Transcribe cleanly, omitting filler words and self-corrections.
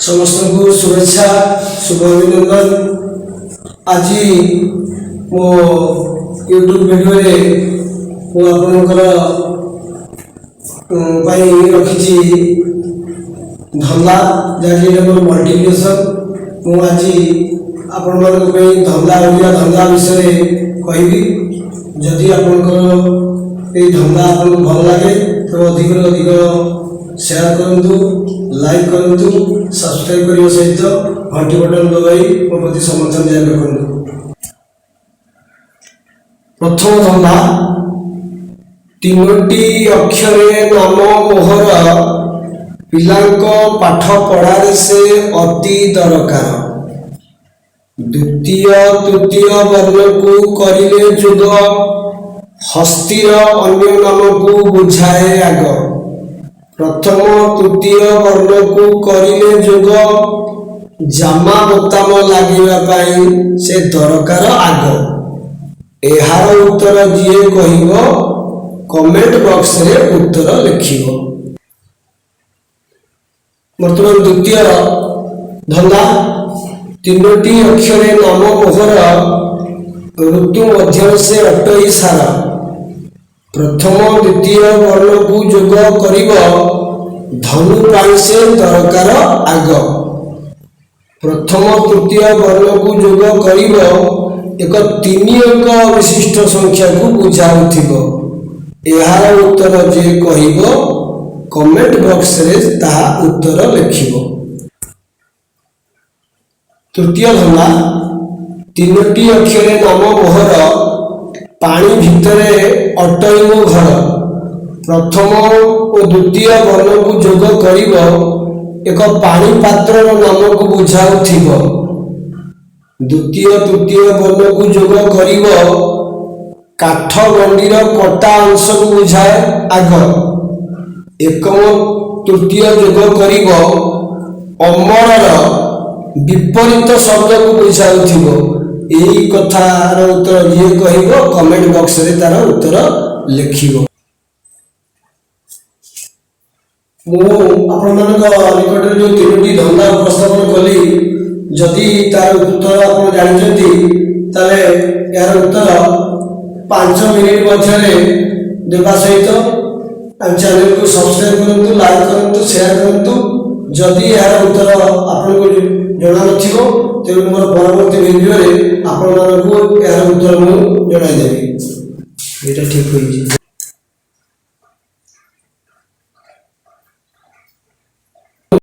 समस्त को शुभेच्छा शुभ अभिनंदन। आज मो यूट्यूब वीडियो रे मु आपनकर रखी धंदा जहाँकि मोर मल्टीप्लिकेशन मु आज आपण धंदा विषय कहबी। जदि आपनकर ये धंदा आपको भल लगे तो अधिक अधिक शेयर करूँ, लाइक करूँ, सब्सक्राइब करने सहित घंटी बटन दबाई मो प्रति समर्थन जारी रखु। प्रथम धंदा तीनोटी अक्षरे नाम मोहर पिलांक पाठ पढ़ारे से अति दरकार। द्वितीय तृतीय वर्ण को करिले जुग हस्तिर अन्य नाम को बुझाए आग। प्रथम तृतीय वर्ण को करिले जुग जामा बोताम लगे से दरकार आग। एहार उत्तर जी कह कमेंट बॉक्स रे उत्तर लिखिबो। बर्तमान द्वितीय धंदा तीनोटी अक्षरे नाम मोहर ऋतु मध्य से अटई सार। प्रथम द्वितीय वर्ण को जोग करिब धनु पाई से दरकार आग। प्रथम तृतीय वर्ण को जोग करिब एक 3 अंक विशिष्ट संख्या को बुझाउथिबो। एहार उत्तर जे कहिबो कमेंट बॉक्स रे ताहा उत्तर लिखिबो। तृतीय धंदा तीनोटी अक्षरे नाम मोहर पानी भितरे अटईमो घर। प्रथम और द्वितीय वर्ण को जोग करिब एक पानी पात्र नाम को बुझाउथिबो। द्वितीय तृतीय वर्ण को जोग करिब काठ गंडीर कटा अंश को बुझाए आग। एकम तृतीय जोग करिब अमरर विपरीत शब्द को बुझाउथिबो। यही कथार उत्तर जी कहिबो कमेंट बॉक्स रे तार उत्तर लिखिबो। मु आपण निकट जो तीनोटी धंदा उपस्थापन कली जदि तार उत्तर आप जानते ताले यार उत्तर 5 मिनिट मध्य देवा सहित चैनल को सब्सक्राइब करूँ, लाइक करूँ, शेयर करूँ। जदि यार उत्तर आपको जना नथिबो तेबे मोर परवर्ती वीडियो रे आपण मानकु यार उत्तर मु जणाई देबी। एटा ठीक होई।